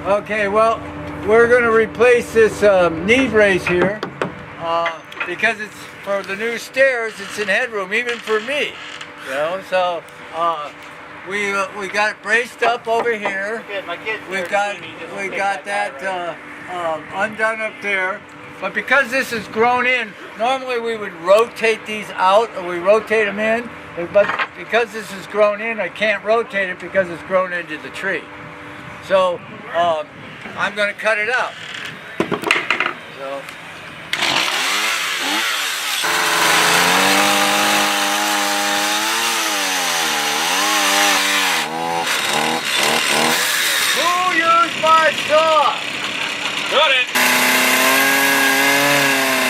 Okay, well, we're going to replace this knee brace here because it's for the new stairs. It's in headroom, even for me. You know, so we got it braced up over here. We got that undone up there. But because this is grown in, normally we would rotate these out, or we rotate them in. But because this is grown in, I can't rotate it because it's grown into the tree. So I'm going to cut it out. So. Who used my saw? Got it.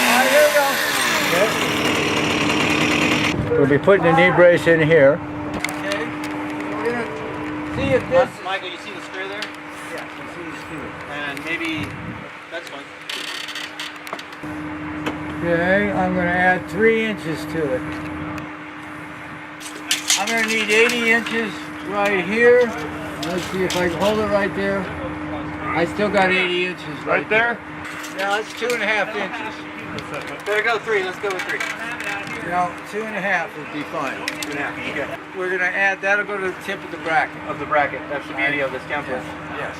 All right, here we go. Okay. We'll be putting the knee brace in here. Okay. We're going to see if this... Michael, you see the screw there? Yeah, you see the screw. And maybe... That's fine. Okay, I'm going to add 3 inches to it. I'm going to need 80 inches right here. Let's see if I can hold it right there. I still got 80 inches Right there? Yeah, that's 2.5 inches. There we go, 3. Let's go with 3. No, 2.5 would be fine. 2.5. Okay. We're going to add, that'll go to the tip of the bracket. Of the bracket. That's the beauty of this template. Yes.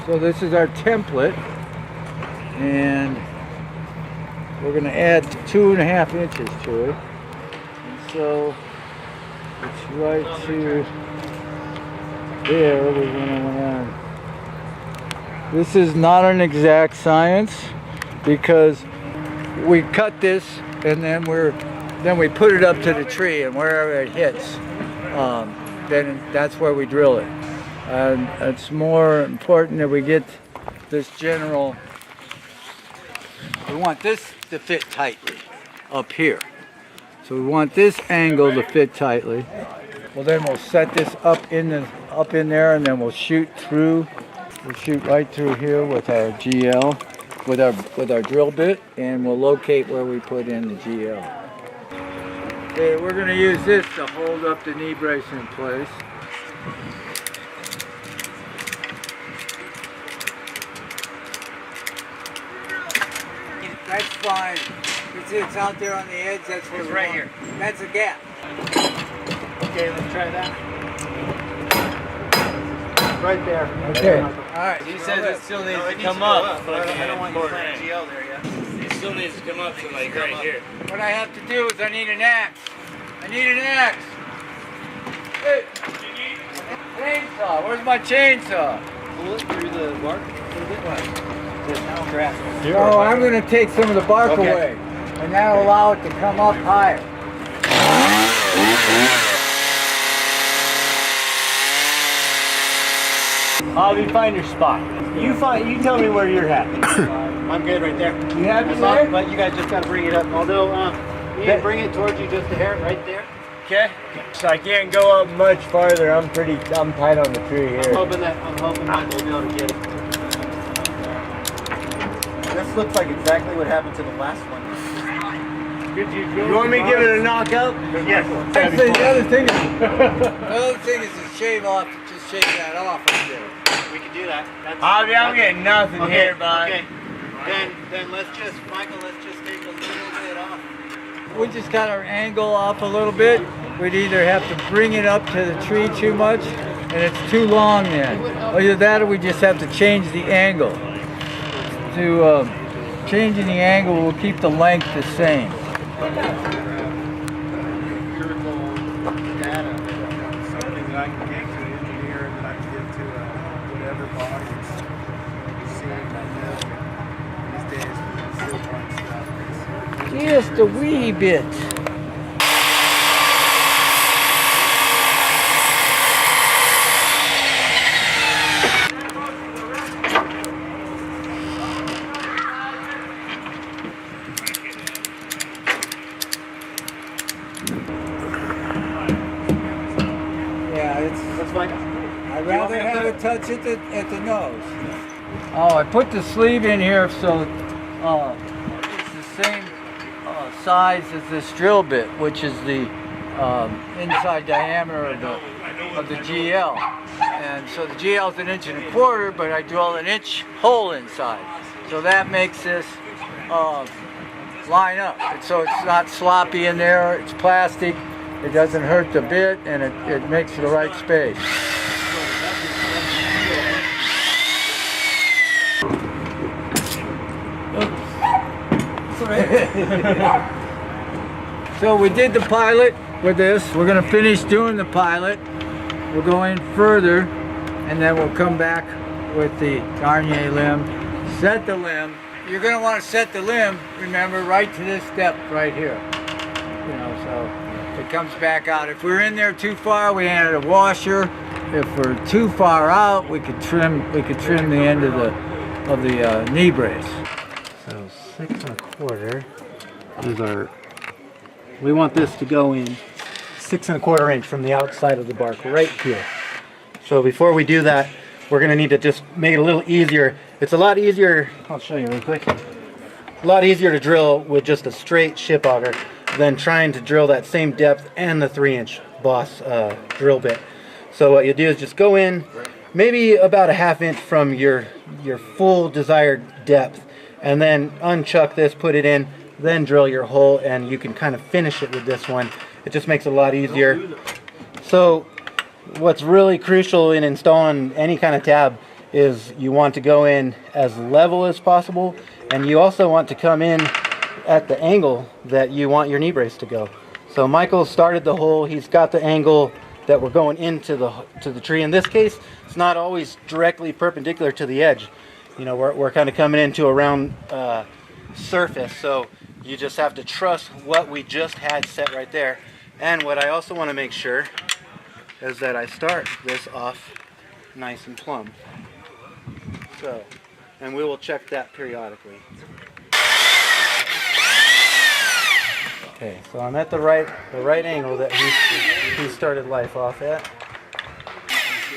So this is our template, and we're going to add 2.5 inches to it. And so it's right to there. We're going to add. This is not an exact science because we cut this and then we put it up to the tree, and wherever it hits, then that's where we drill it. And it's more important that we get this general. We want this to fit tightly up here. So we want this angle to fit tightly. Well, then we'll set this up in there, and then we'll shoot through. We'll shoot right through here with our GL, with our drill bit, and we'll locate where we put in the GL. Okay, we're going to use this to hold up the knee brace in place. That's fine. You see it's out there on the edge, that's where it's right here. That's a gap. Okay, let's try that. Right there. Okay. Alright. He says it still needs to come up. I don't want you playing GL there yet. It still needs to come up to like right here. What I have to do is I need an axe. I need an axe. Hey. Chainsaw. Where's my chainsaw? Pull it through the bark a little bit. Oh, I'm going to take some of the bark away, and that'll allow it to come up higher. Bobby, find your spot. You tell me where you're happy. I'm good right there. You happy there? But you guys just got to bring it up. Although, you can bring it towards you just a hair right there. Okay. So I can't go up much farther. I'm tight on the tree here. I'm hoping Michael will be able to get it. This looks like exactly what happened to the last one. You want me to give it a knockout? Yes. Actually, the other thing is to shave off, just shave that off right there. We can do that. Bobby, I'm getting nothing here, bud. Okay. Then let's just take a little bit off. We just got our angle off a little bit. We'd either have to bring it up to the tree too much, and it's too long then. Or either that, or we just have to change the angle. Changing the angle will keep the length the same. Empirical data, something that I can give to the engineer and that I can give to whatever body is seeing that these days with still fun stuff. Just a wee bit. That's fine. I'd rather have it touch at the nose. Oh, I put the sleeve in here so it's the same size as this drill bit, which is the inside diameter of the GL. And so the GL is 1.25 inches, but I drill an inch hole inside. So that makes this line up. And so it's not sloppy in there, it's plastic, it doesn't hurt the bit, and it makes the right space. So we did the pilot with this. We're going to finish doing the pilot. We'll go in further, and then we'll come back with the Garnier limb. Set the limb. You're going to want to set the limb, remember, right to this depth right here. You know, so it comes back out. If we're in there too far, we added a washer. If we're too far out, we could trim the end of the knee brace. So 6 1/4 is our. We want this to go in 6 1/4 inch from the outside of the bark right here. So before we do that, we're going to need to just make it a little easier. It's a lot easier. I'll show you real quick. A lot easier to drill with just a straight ship auger than trying to drill that same depth and the 3-inch Boss drill bit. So what you do is just go in maybe about a 1/2 inch from your full desired depth, and then unchuck this, put it in, then drill your hole, and you can kind of finish it with this one. It just makes it a lot easier. So what's really crucial in installing any kind of tab is you want to go in as level as possible, and you also want to come in at the angle that you want your knee brace to go. So Michael started the hole. He's got the angle that we're going into the tree. In this case, it's not always directly perpendicular to the edge. You know, we're kind of coming into a round surface, so you just have to trust what we just had set right there. And what I also want to make sure is that I start this off nice and plumb. So, and we will check that periodically. Okay, so I'm at the right angle that he started life off at.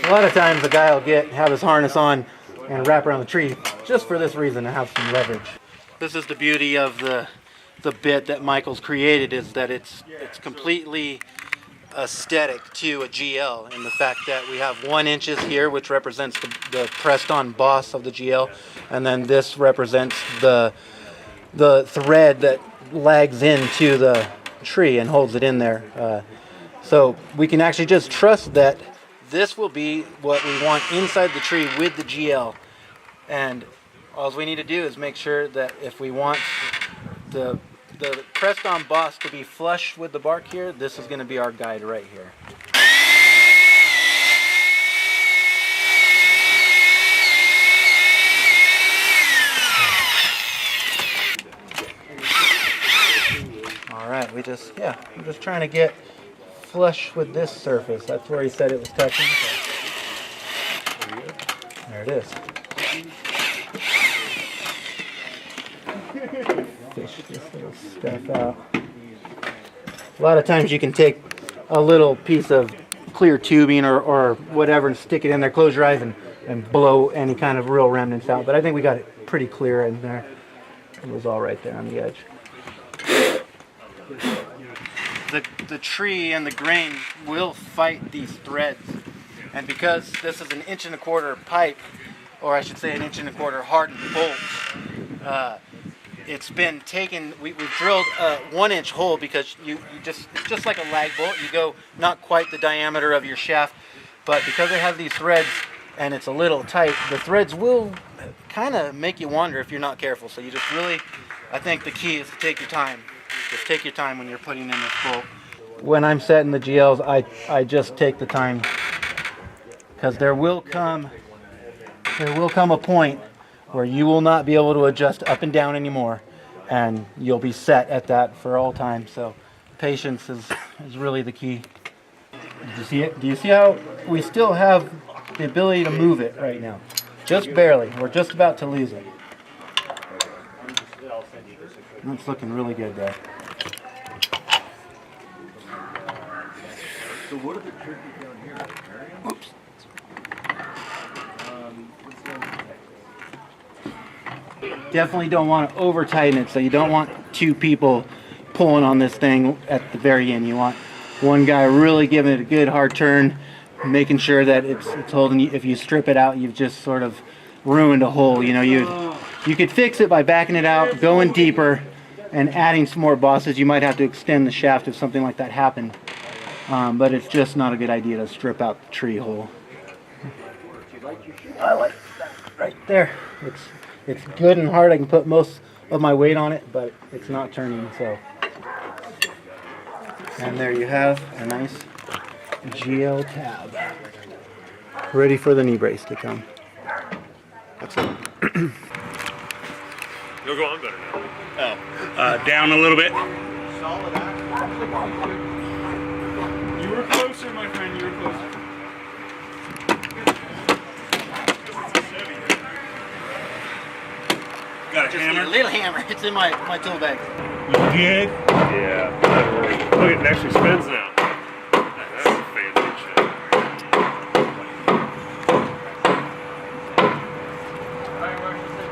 A lot of times the guy will have his harness on and wrap around the tree just for this reason, to have some leverage. This is the beauty of the bit that Michael's created, is that it's completely aesthetic to a GL, in the fact that we have 1 inch here, which represents the pressed on boss of the GL, and then this represents the thread that lags into the tree and holds it in there. So we can actually just trust that this will be what we want inside the tree with the GL, and all we need to do is make sure that if we want the pressed on boss to be flush with the bark here, this is going to be our guide right here. All right, we're just trying to get flush with this surface. That's where he said it was touching. So there it is. Fish this little stuff out. A lot of times you can take a little piece of clear tubing or whatever and stick it in there, close your eyes, and blow any kind of real remnants out. But I think we got it pretty clear in there. It was all right there on the edge. The tree and the grain will fight these threads, and because this is an 1 1/4 inch pipe, or I should say 1 1/4 inch hardened bolt, it's been taken. We've drilled a 1 inch hole because it's just like a lag bolt. You go not quite the diameter of your shaft, but because it has these threads and it's a little tight, the threads will kind of make you wander if you're not careful. So you just really, I think the key is to take your time. Just take your time when you're putting in this bolt. When I'm setting the GLs, I just take the time, because there will come a point where you will not be able to adjust up and down anymore, and you'll be set at that for all time. So patience is really the key. Did you see it? Do you see how we still have the ability to move it right now? Just barely. We're just about to lose it. That's looking really good there. So what are the triggers down here? Oops. Definitely don't want to over tighten it, so you don't want two people pulling on this thing at the very end. You want one guy really giving it a good hard turn, making sure that it's holding. If you strip it out, you've just sort of ruined a hole. You know, you could fix it by backing it out, going deeper, and adding some more bosses. You might have to extend the shaft if something like that happened, but it's just not a good idea to strip out the tree hole. I like that right there. It's good and hard. I can put most of my weight on it, but it's not turning. So, and there you have a nice GL tab, ready for the knee brace to come. That's it. You'll go on better now. Oh, down a little bit. You were closer, my friend. You were closer. Got a hammer? A little hammer. It's in my tool bag. You good? Yeah. Look, it actually spins now. That's fancy shit.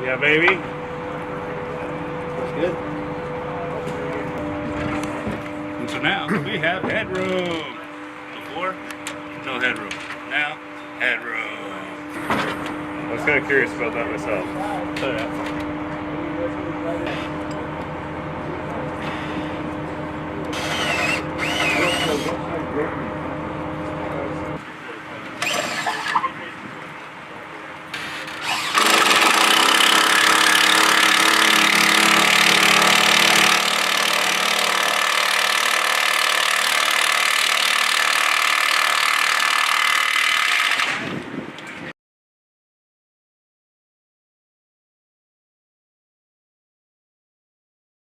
Yeah, baby. That's good. And so now we have headroom. Before, no headroom. Now, headroom. I was kind of curious about that myself.